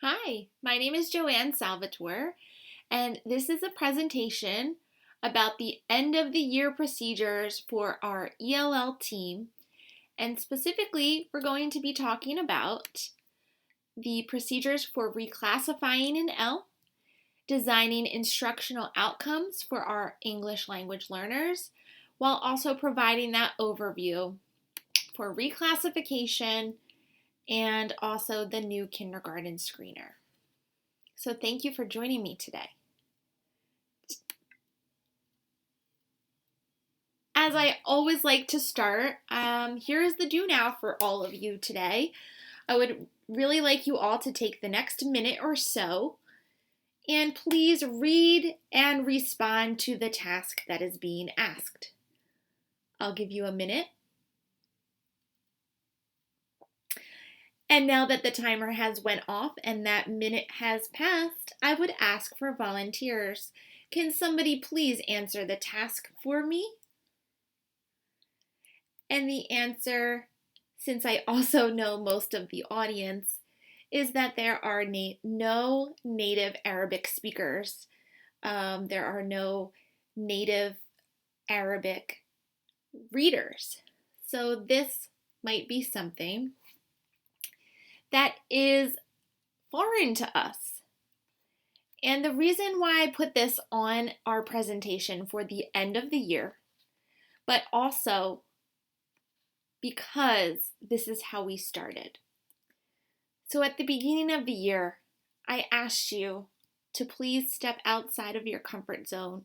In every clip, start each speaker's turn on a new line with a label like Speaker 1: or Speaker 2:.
Speaker 1: Hi, my name is Joanne Salvatore, and this is a presentation about the end of the year procedures for our ELL team. And specifically, we're going to be talking about the procedures for reclassifying an L, designing instructional outcomes for our English language learners, while also providing that overview for reclassification and also the new kindergarten screener. So thank you for joining me today. As I always like to start, here is the do now for all of you today. I would really like you all to take the next minute or so and please read and respond to the task that is being asked. I'll give you a minute. And now that the timer has went off and that minute has passed, I would ask for volunteers. Can somebody please answer the task for me? And the answer, since I also know most of the audience, is that there are no native Arabic speakers. There are no native Arabic readers. So this might be something that is foreign to us. And the reason why I put this on our presentation for the end of the year, but also because this is how we started. So at the beginning of the year, I asked you to please step outside of your comfort zone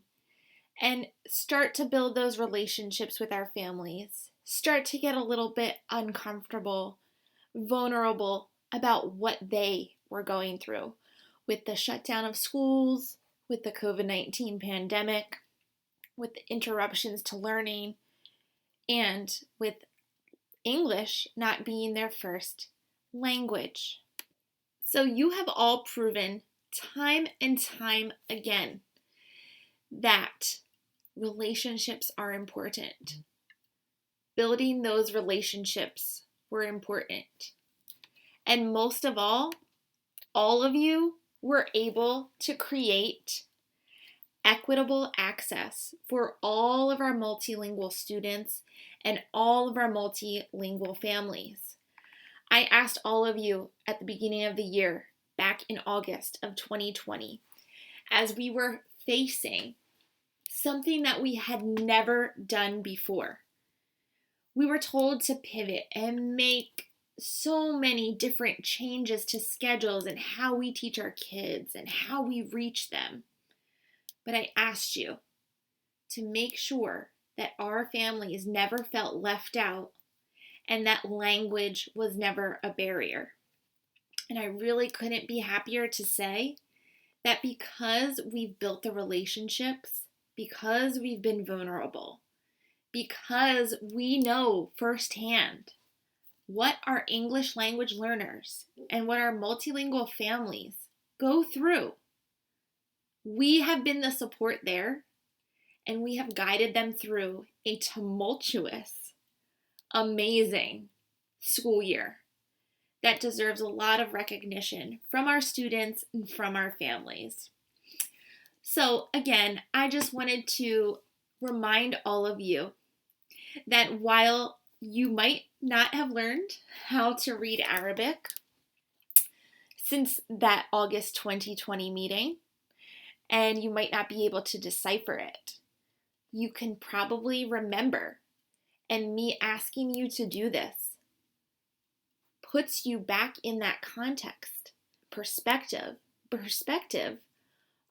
Speaker 1: and start to build those relationships with our families. Start to get a little bit uncomfortable, vulnerable about what they were going through with the shutdown of schools, with the COVID-19 pandemic, with the interruptions to learning, and with English not being their first language. So you have all proven time and time again that relationships are important. Building those relationships were important. And most of all of you were able to create equitable access for all of our multilingual students and all of our multilingual families. I asked all of you at the beginning of the year, back in August of 2020, as we were facing something that we had never done before. We were told to pivot and make so many different changes to schedules and how we teach our kids and how we reach them. But I asked you to make sure that our families never felt left out and that language was never a barrier. And I really couldn't be happier to say that because we've built the relationships, because we've been vulnerable, because we know firsthand what our English language learners and what our multilingual families go through, we have been the support there, and we have guided them through a tumultuous, amazing school year that deserves a lot of recognition from our students and from our families. So again, I just wanted to remind all of you that while you might not have learned how to read Arabic since that August 2020 meeting, and you might not be able to decipher it, you can probably remember, and me asking you to do this puts you back in that context, perspective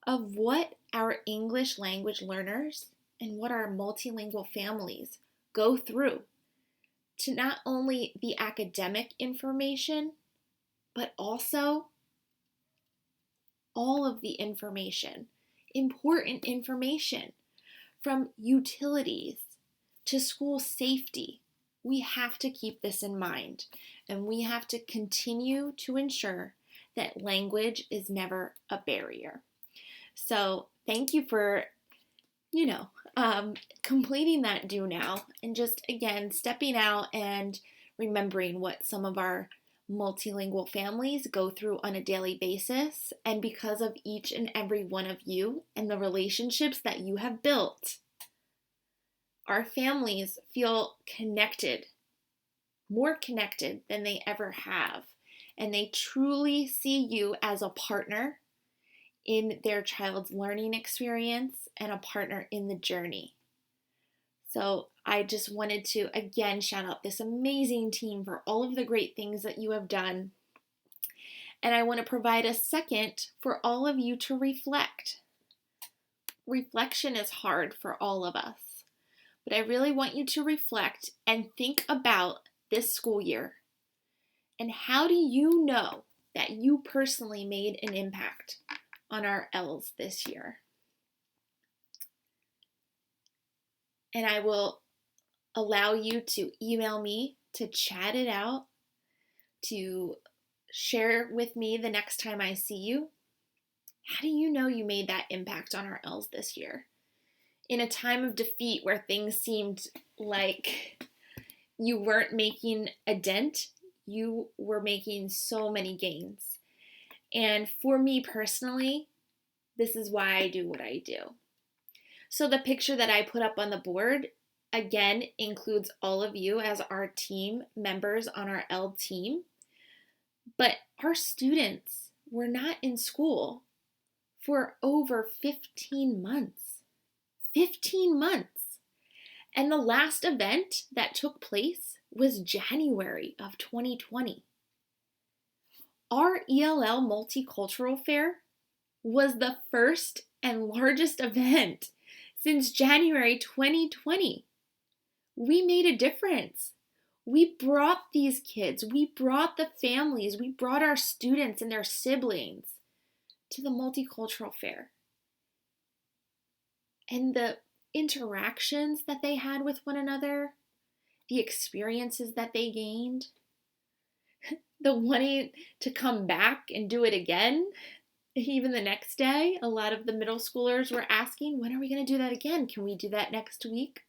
Speaker 1: of what our English language learners and what our multilingual families go through to not only the academic information, but also all of the information, important information, from utilities to school safety. We have to keep this in mind, and we have to continue to ensure that language is never a barrier. So thank you for, completing that do now, and just again stepping out and remembering what some of our multilingual families go through on a daily basis, and because of each and every one of you and the relationships that you have built, our families feel connected, more connected than they ever have, and they truly see you as a partner in their child's learning experience and a partner in the journey. So I just wanted to again shout out this amazing team for all of the great things that you have done. And I want to provide a second for all of you to reflect. Reflection is hard for all of us, but I really want you to reflect and think about this school year. And how do you know that you personally made an impact on our ELLs this year? And I will allow you to email me, to chat it out, to share with me the next time I see you. How do you know you made that impact on our ELLs this year? In a time of defeat where things seemed like you weren't making a dent, you were making so many gains. And for me personally, this is why I do what I do. So the picture that I put up on the board, again, includes all of you as our team members on our ELL team. But our students were not in school for over 15 months. 15 months. And the last event that took place was January of 2020. Our ELL Multicultural Fair was the first and largest event since January 2020. We made a difference. We brought these kids, we brought the families, we brought our students and their siblings to the Multicultural Fair. And the interactions that they had with one another, the experiences that they gained, the wanting to come back and do it again, even the next day. A lot of the middle schoolers were asking, when are we going to do that again? Can we do that next week?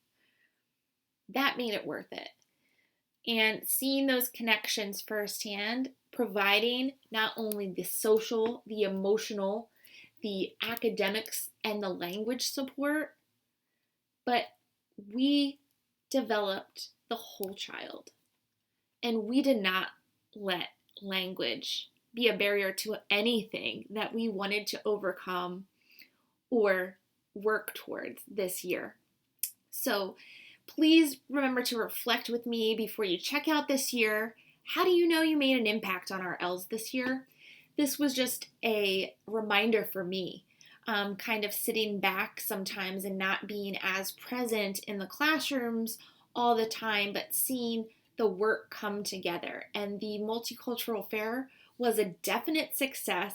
Speaker 1: That made it worth it. And seeing those connections firsthand, providing not only the social, the emotional, the academics, and the language support, but we developed the whole child. And we did not let language be a barrier to anything that we wanted to overcome or work towards this year. So please remember to reflect with me before you check out this year. How do you know you made an impact on our ELLs this year? This was just a reminder for me, kind of sitting back sometimes and not being as present in the classrooms all the time, but seeing the work come together. And the Multicultural Fair was a definite success,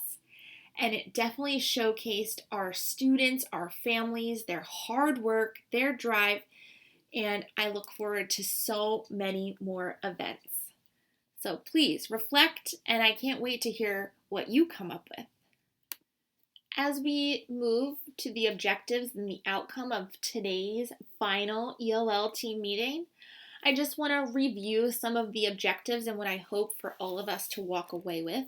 Speaker 1: and it definitely showcased our students, our families, their hard work, their drive, and I look forward to so many more events. So please reflect, and I can't wait to hear what you come up with. As we move to the objectives and the outcome of today's final ELL team meeting, I just want to review some of the objectives and what I hope for all of us to walk away with.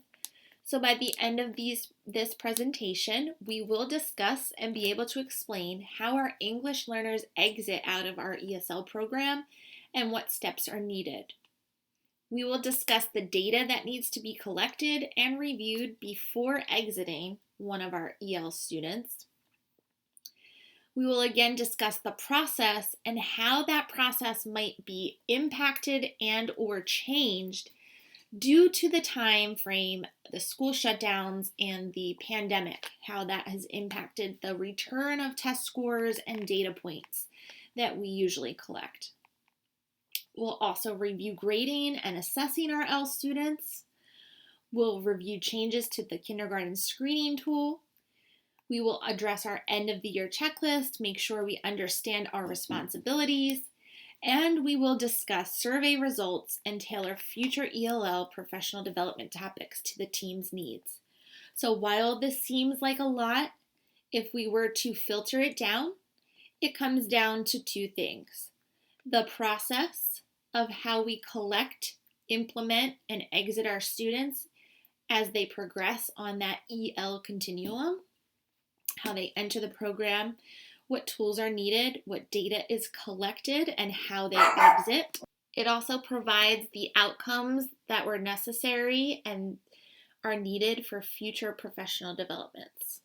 Speaker 1: So by the end of this presentation, we will discuss and be able to explain how our English learners exit out of our ESL program and what steps are needed. We will discuss the data that needs to be collected and reviewed before exiting one of our EL students. We will again discuss the process and how that process might be impacted and or changed due to the time frame, the school shutdowns, and the pandemic, how that has impacted the return of test scores and data points that we usually collect. We'll also review grading and assessing our EL students. We'll review changes to the kindergarten screening tool. We will address our end of the year checklist, make sure we understand our responsibilities, and we will discuss survey results and tailor future ELL professional development topics to the team's needs. So while this seems like a lot, if we were to filter it down, it comes down to two things: the process of how we collect implement and exit our students as they progress on that EL continuum, how they enter the program, what tools are needed, what data is collected, and how they exit. It also provides the outcomes that were necessary and are needed for future professional developments.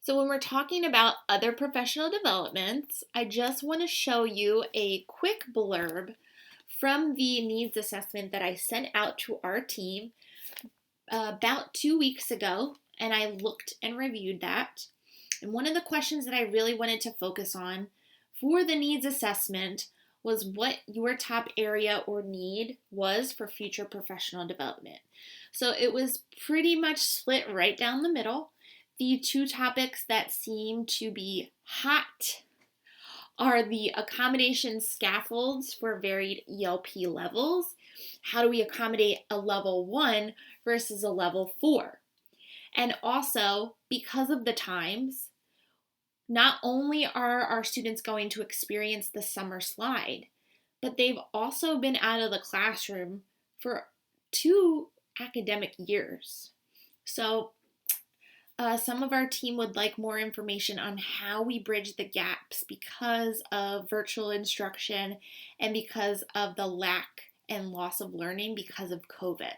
Speaker 1: So when we're talking about other professional developments, I just want to show you a quick blurb from the needs assessment that I sent out to our team about 2 weeks ago, and I looked and reviewed that. And one of the questions that I really wanted to focus on for the needs assessment was what your top area or need was for future professional development. So it was pretty much split right down the middle. The two topics that seem to be hot are the accommodation scaffolds for varied ELP levels. How do we accommodate a level 1 versus a level 4? And also, because of the times, not only are our students going to experience the summer slide, but they've also been out of the classroom for 2 academic years. So some of our team would like more information on how we bridge the gaps because of virtual instruction and because of the lack and loss of learning because of COVID.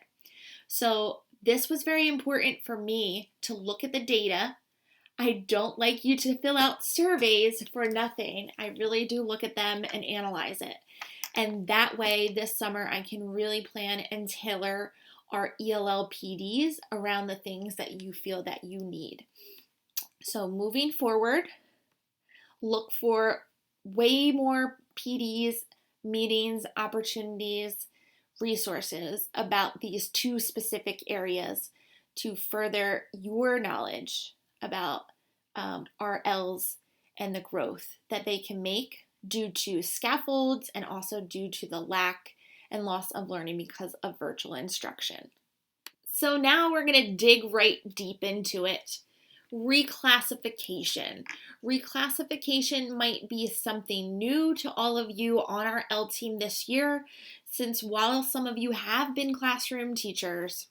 Speaker 1: So this was very important for me to look at the data. I don't like you to fill out surveys for nothing. I really do look at them and analyze it. And that way, this summer, I can really plan and tailor our ELL PDs around the things that you feel that you need. So moving forward, look for way more PDs, meetings, opportunities, resources about these 2 specific areas to further your knowledge about RLs and the growth that they can make due to scaffolds and also due to the lack and loss of learning because of virtual instruction. So now we're going to dig right deep into it. Reclassification. Reclassification might be something new to all of you on our L team this year, since while some of you have been classroom teachers,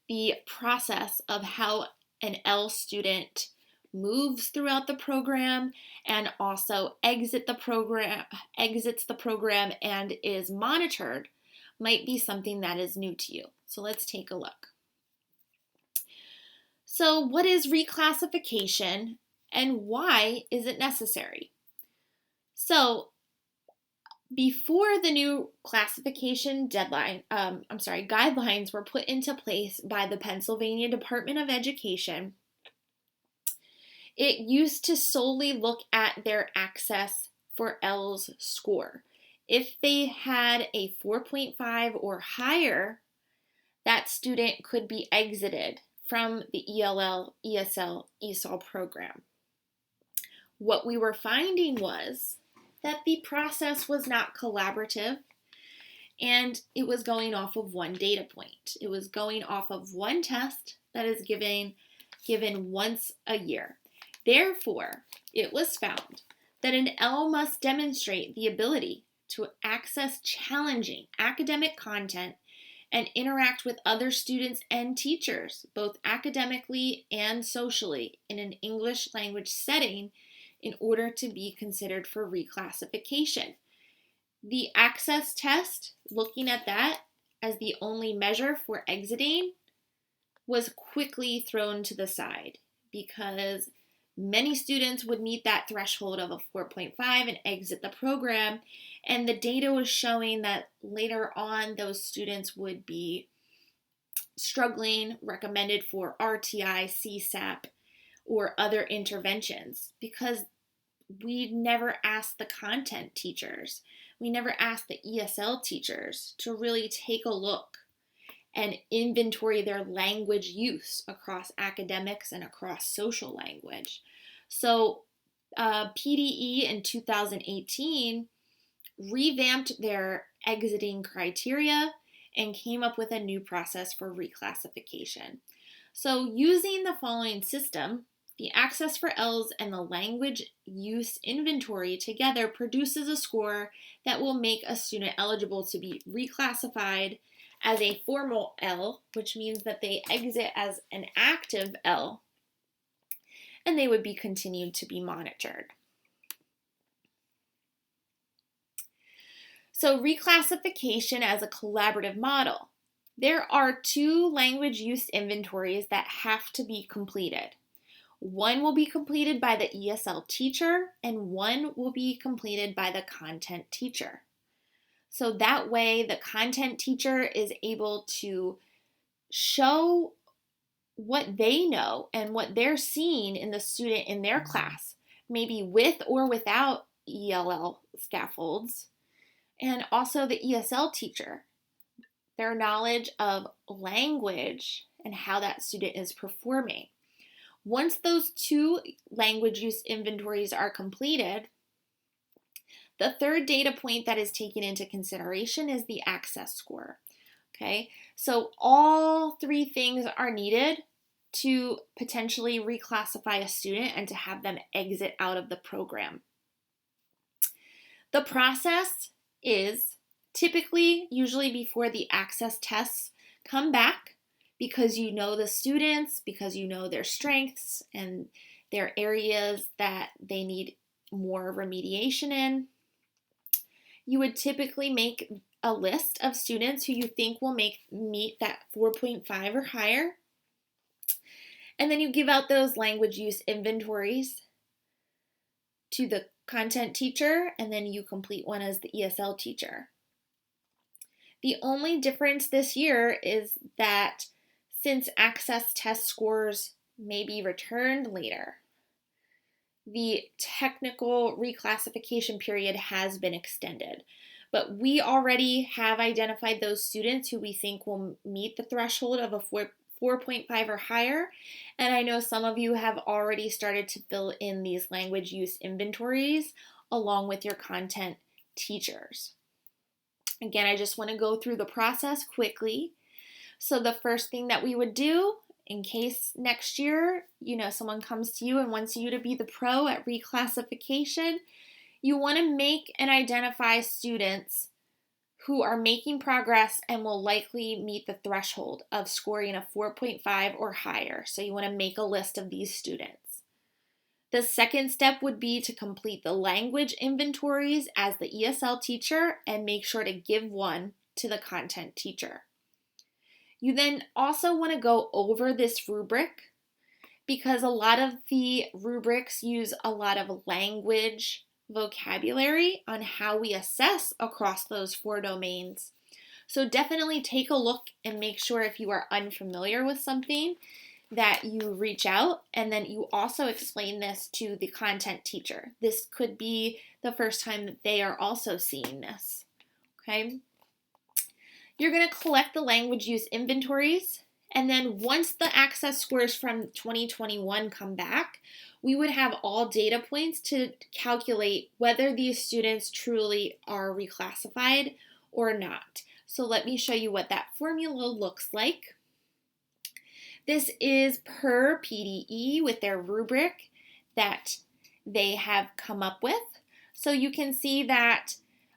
Speaker 1: the process of how an L student moves throughout the program and also exits the program and is monitored might be something that is new to you. So let's take a look. So what is reclassification and why is it necessary? So before the new classification guidelines were put into place by the Pennsylvania Department of Education, it used to solely look at their access for L's score. If they had a 4.5 or higher, that student could be exited from the ELL, ESL, ESOL program. What we were finding was that the process was not collaborative and it was going off of one data point. It was going off of one test that is given once a year. Therefore, it was found that an L must demonstrate the ability to access challenging academic content and interact with other students and teachers, both academically and socially, in an English language setting in order to be considered for reclassification. The access test, looking at that as the only measure for exiting, was quickly thrown to the side because many students would meet that threshold of a 4.5 and exit the program, and the data was showing that later on those students would be struggling, recommended for RTI, CSAP, or other interventions because we never asked the content teachers, we never asked the ESL teachers to really take a look and inventory their language use across academics and across social language. So PDE in 2018 revamped their exiting criteria and came up with a new process for reclassification. So using the following system, The access for ELLs and the language use inventory together produces a score that will make a student eligible to be reclassified as a formal ELL, which means that they exit as an active ELL, and they would be continued to be monitored. So reclassification as a collaborative model. There are 2 language use inventories that have to be completed. One will be completed by the ESL teacher, and one will be completed by the content teacher. So that way the content teacher is able to show what they know and what they're seeing in the student in their class, maybe with or without ELL scaffolds, and also the ESL teacher, their knowledge of language and how that student is performing. Once those 2 language use inventories are completed, the third data point that is taken into consideration is the access score. Okay, so all 3 things are needed to potentially reclassify a student and to have them exit out of the program. The process is typically, usually before the access tests come back, because you know the students, because you know their strengths and their areas that they need more remediation in. You would typically make a list of students who you think will meet that 4.5 or higher. And then you give out those language use inventories to the content teacher, and then you complete one as the ESL teacher. The only difference this year is that since access test scores may be returned later, the technical reclassification period has been extended. But we already have identified those students who we think will meet the threshold of a 4.5 or higher. And I know some of you have already started to fill in these language use inventories along with your content teachers. Again, I just want to go through the process quickly. So the first thing that we would do, in case next year, someone comes to you and wants you to be the pro at reclassification, you want to make and identify students who are making progress and will likely meet the threshold of scoring a 4.5 or higher. So you want to make a list of these students. The second step would be to complete the language inventories as the ESL teacher and make sure to give one to the content teacher. You then also want to go over this rubric because a lot of the rubrics use a lot of language vocabulary on how we assess across those 4 domains. So definitely take a look and make sure if you are unfamiliar with something that you reach out, and then you also explain this to the content teacher. This could be the first time that they are also seeing this. Okay? You're going to collect the language use inventories, and then once the access scores from 2021 come back, we would have all data points to calculate whether these students truly are reclassified or not. So let me show you what that formula looks like. This is per PDE with their rubric that they have come up with. So you can see that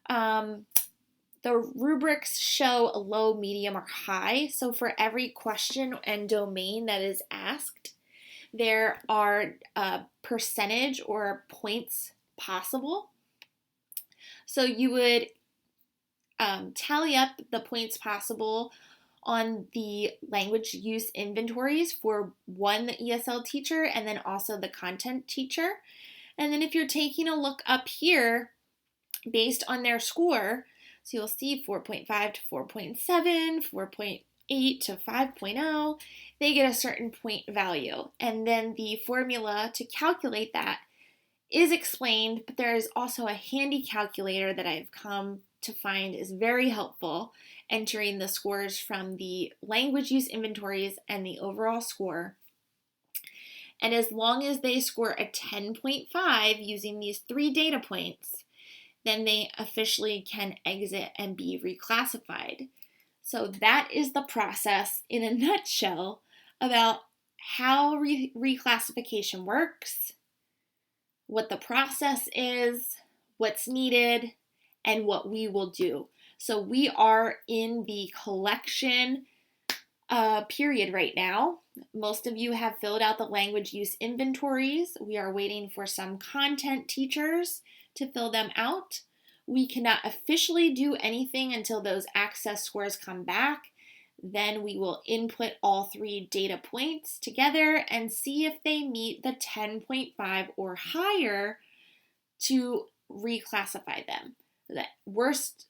Speaker 1: the rubrics show a low, medium, or high. So for every question and domain that is asked, there are a percentage or points possible. So you would tally up the points possible on the language use inventories for one, the ESL teacher, and then also the content teacher. And then if you're taking a look up here, based on their score, so you'll see 4.5 to 4.7, 4.8 to 5.0, they get a certain point value. And then the formula to calculate that is explained, but there is also a handy calculator that I've come to find is very helpful, entering the scores from the language use inventories and the overall score. And as long as they score a 10.5 using these 3 data points, then they officially can exit and be reclassified. So that is the process in a nutshell about how reclassification works, what the process is, what's needed, and what we will do. So we are in the collection period right now. Most of you have filled out the language use inventories. We are waiting for some content teachers to fill them out. We cannot officially do anything until those access scores come back. Then we will input all 3 data points together and see if they meet the 10.5 or higher to reclassify them. The worst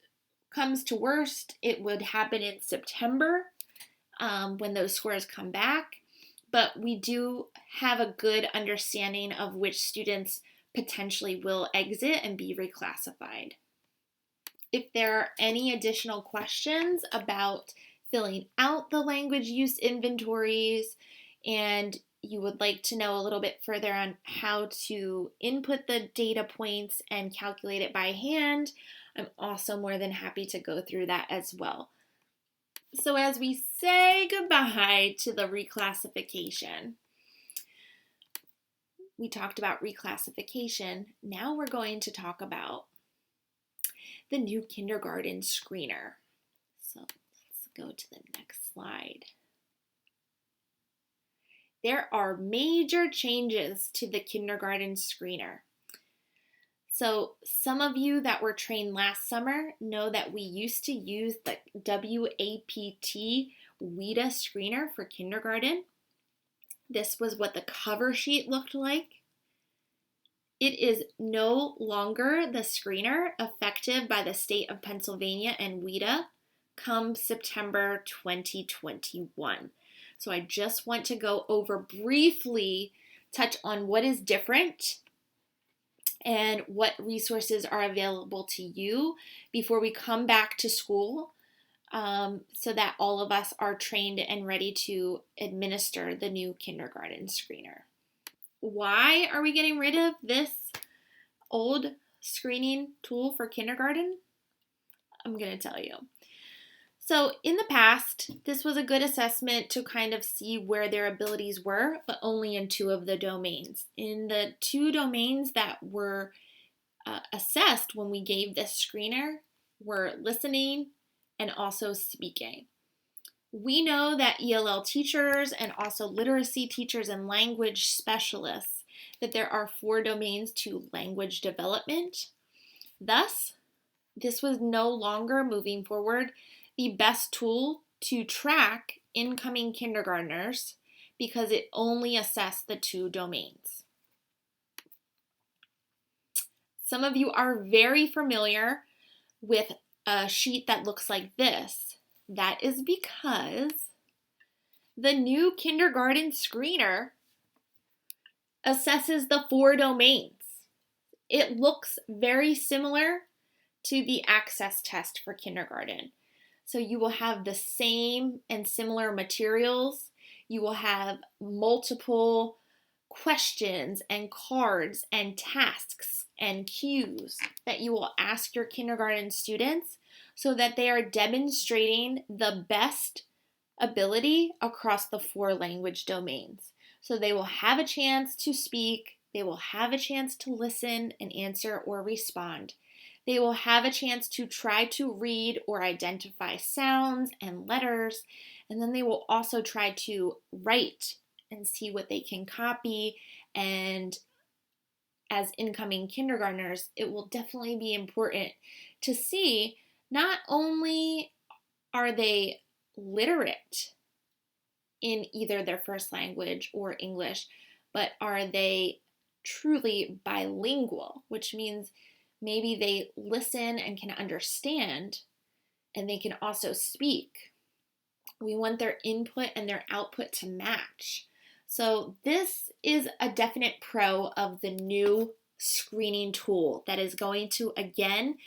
Speaker 1: comes to worst, it would happen in September when those scores come back, but we do have a good understanding of which students potentially will exit and be reclassified. If there are any additional questions about filling out the language use inventories and you would like to know a little bit further on how to input the data points and calculate it by hand, I'm also more than happy to go through that as well. So as we say goodbye to the reclassification, we talked about reclassification. Now we're going to talk about the new kindergarten screener. So let's go to the next slide. There are major changes to the kindergarten screener. So some of you that were trained last summer know that we used to use the WAPT WIDA screener for kindergarten. This was what the cover sheet looked like. It is no longer the screener effective by the state of Pennsylvania and WIDA come September 2021. So I just want to go over briefly, touch on what is different and what resources are available to you before we come back to school, so that all of us are trained and ready to administer the new kindergarten screener. Why are we getting rid of this old screening tool for kindergarten? I'm going to tell you. So in the past, this was a good assessment to kind of see where their abilities were, but only in 2 of the domains. In the 2 domains that were assessed when we gave this screener were listening and also speaking. We know that ELL teachers and also literacy teachers and language specialists, that there are 4 domains to language development. Thus, this was no longer moving forward the best tool to track incoming kindergartners because it only assessed the 2 domains. Some of you are very familiar with a sheet that looks like this. That is because the new kindergarten screener assesses the 4 domains. It looks very similar to the access test for kindergarten. So you will have the same and similar materials. You will have multiple questions and cards and tasks and cues that you will ask your kindergarten students so that they are demonstrating the best ability across the 4 language domains. So they will have a chance to speak, they will have a chance to listen and answer or respond. They will have a chance to try to read or identify sounds and letters, and then they will also try to write and see what they can copy. And as incoming kindergartners, it will definitely be important to see not only are they literate in either their first language or English, but are they truly bilingual, which means maybe they listen and can understand, and they can also speak. We want their input and their output to match. So this is a definite pro of the new screening tool that is going to, again,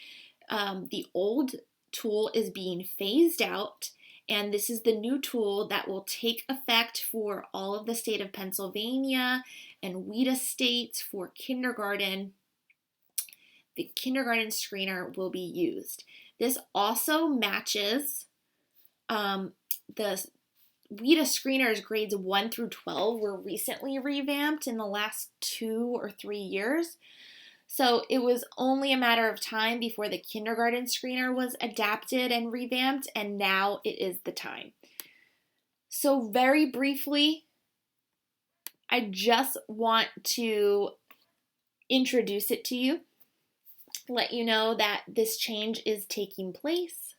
Speaker 1: the old tool is being phased out, and this is the new tool that will take effect for all of the state of Pennsylvania and WIDA states for kindergarten. The kindergarten screener will be used. This also matches the WIDA screeners grades 1 through 12 were recently revamped in the last 2 or 3 years. So it was only a matter of time before the kindergarten screener was adapted and revamped, and now it is the time. So very briefly, I just want to introduce it to you, let you know that this change is taking place,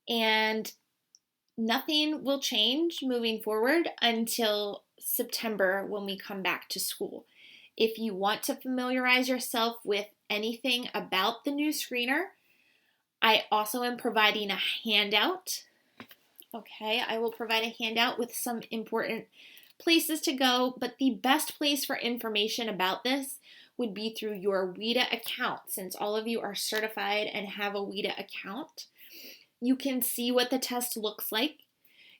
Speaker 1: and nothing will change moving forward until September when we come back to school. If you want to familiarize yourself with anything about the new screener, I also am providing a handout. Okay, I will provide a handout with some important places to go, but the best place for information about this would be through your WIDA account. Since all of you are certified and have a WIDA account, you can see what the test looks like.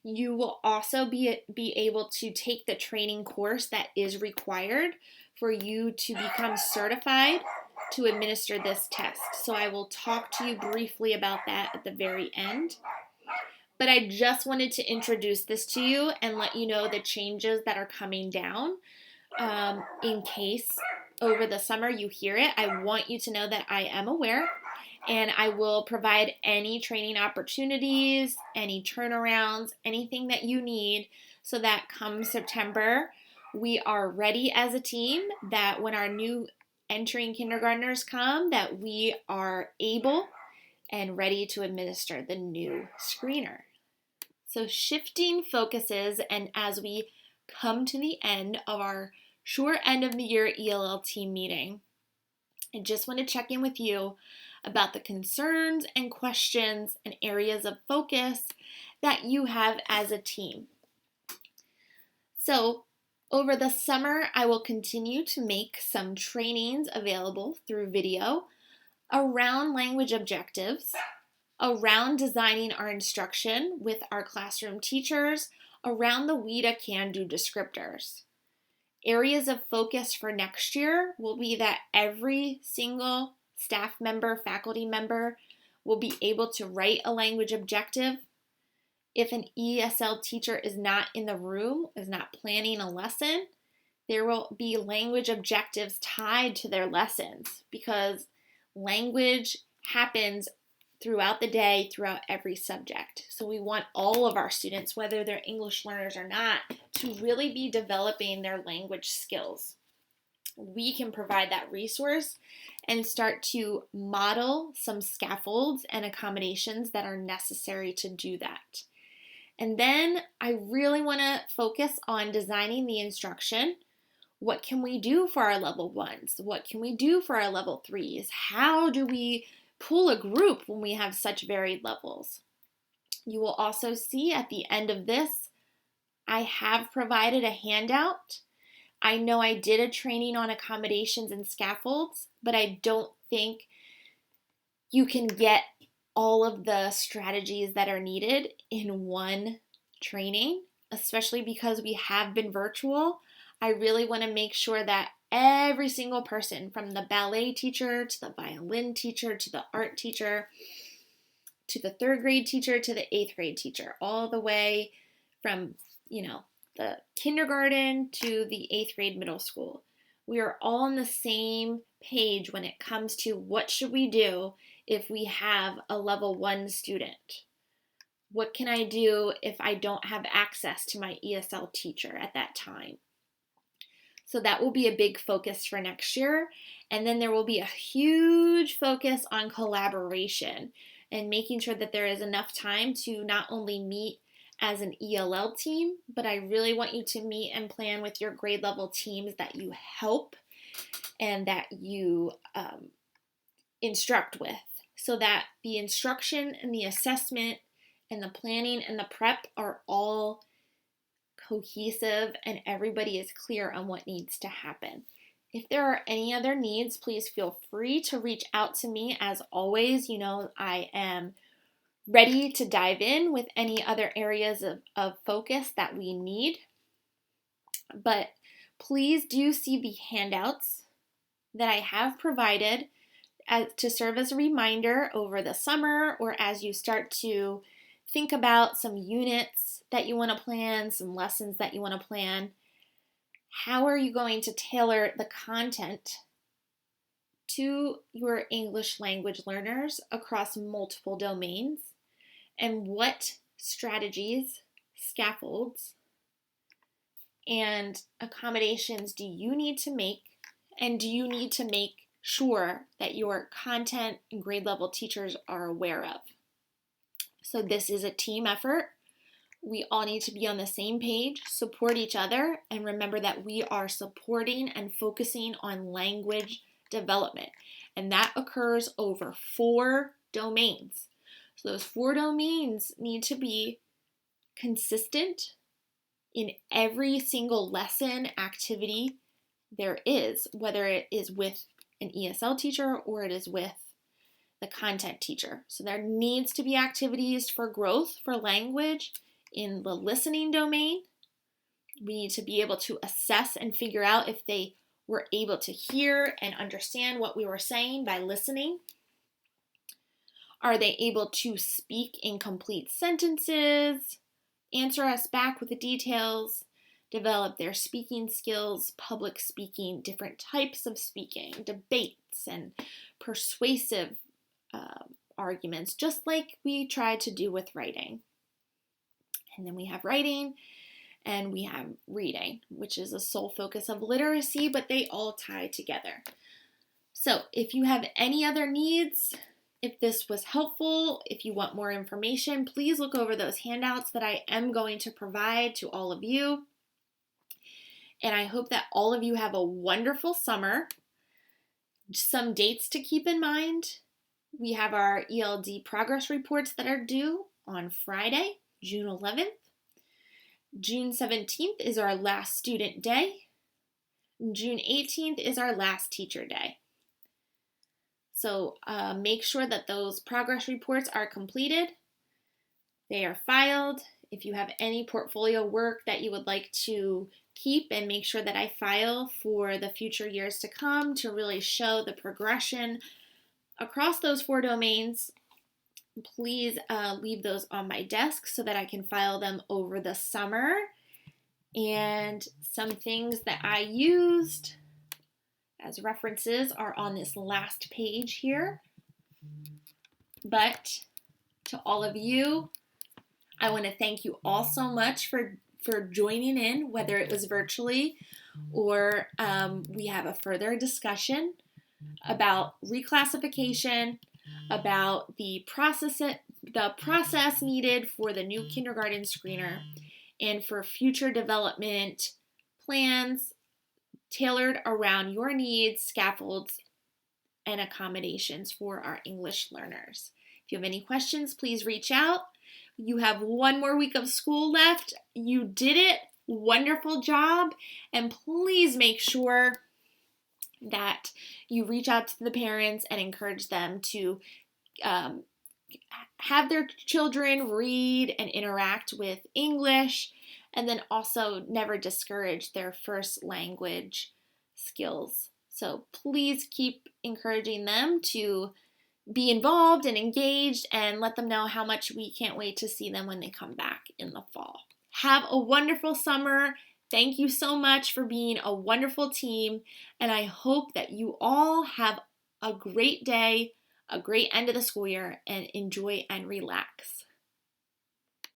Speaker 1: You will also be able to take the training course that is required for you to become certified to administer this test. So I will talk to you briefly about that at the very end. But I just wanted to introduce this to you and let you know the changes that are coming down in case over the summer you hear it. I want you to know that I am aware, and I will provide any training opportunities, any turnarounds, anything that you need so that come September, we are ready as a team, that when our new entering kindergartners come, that we are able and ready to administer the new screener. So shifting focuses, and as we come to the end of our short end of the year ELL team meeting, I just want to check in with you about the concerns and questions and areas of focus that you have as a team. So over the summer, I will continue to make some trainings available through video around language objectives, around designing our instruction with our classroom teachers, around the WIDA can-do descriptors. Areas of focus for next year will be that every single staff member, faculty member will be able to write a language objective. If an ESL teacher is not in the room, is not planning a lesson, there will be language objectives tied to their lessons, because language happens throughout the day, throughout every subject. So we want all of our students, whether they're English learners or not, to really be developing their language skills. We can provide that resource and start to model some scaffolds and accommodations that are necessary to do that. And then I really want to focus on designing the instruction. What can we do for our level 1s? What can we do for our level 3s? How do we pull a group when we have such varied levels? You will also see at the end of this, I have provided a handout. I know I did a training on accommodations and scaffolds, but I don't think you can get all of the strategies that are needed in one training, especially because we have been virtual. I really want to make sure that every single person, from the ballet teacher to the violin teacher to the art teacher to the 3rd grade teacher to the 8th grade teacher, all the way from, the kindergarten to the 8th grade middle school, we are all on the same page when it comes to what should we do if we have a level 1 student. What can I do if I don't have access to my ESL teacher at that time? So that will be a big focus for next year. And then there will be a huge focus on collaboration and making sure that there is enough time to not only meet as an ELL team, but I really want you to meet and plan with your grade level teams that you help and that you instruct with, so that the instruction and the assessment and the planning and the prep are all cohesive and everybody is clear on what needs to happen. If there are any other needs, please feel free to reach out to me. As always, I am ready to dive in with any other areas of focus that we need. But please do see the handouts that I have provided to serve as a reminder over the summer, or as you start to think about some units that you want to plan, some lessons that you want to plan. How are you going to tailor the content to your English language learners across multiple domains? And what strategies, scaffolds, and accommodations do you need to make? And do you need to make sure that your content and grade level teachers are aware of? So this is a team effort. We all need to be on the same page, support each other, and remember that we are supporting and focusing on language development. And that occurs over 4 domains. So those 4 domains need to be consistent in every single lesson activity there is, whether it is with an ESL teacher or it is with the content teacher. So there needs to be activities for growth for language in the listening domain. We need to be able to assess and figure out if they were able to hear and understand what we were saying by listening. Are they able to speak in complete sentences, answer us back with the details, develop their speaking skills, public speaking, different types of speaking, debates, and persuasive arguments, just like we tried to do with writing. And then we have writing and we have reading, which is a sole focus of literacy, but they all tie together. So if you have any other needs, if this was helpful, if you want more information, please look over those handouts that I am going to provide to all of you. And I hope that all of you have a wonderful summer. Some dates to keep in mind. We have our ELD progress reports that are due on Friday, June 11th. June 17th is our last student day. June 18th is our last teacher day. So make sure that those progress reports are completed. They are filed. If you have any portfolio work that you would like to keep and make sure that I file for the future years to come to really show the progression across those 4 domains, please leave those on my desk so that I can file them over the summer. And some things that I used as references are on this last page here. But to all of you, I want to thank you all so much for joining in, whether it was virtually or we have a further discussion about reclassification, about the process needed for the new kindergarten screener, and for future development plans tailored around your needs, scaffolds, and accommodations for our English learners. If you have any questions, please reach out. You have 1 more week of school left. You did it. Wonderful job. And please make sure that you reach out to the parents and encourage them to have their children read and interact with English, and then also never discourage their first language skills. So please keep encouraging them to be involved and engaged, and let them know how much we can't wait to see them when they come back in the fall. Have a wonderful summer. Thank you so much for being a wonderful team, and I hope that you all have a great day, a great end of the school year, and enjoy and relax.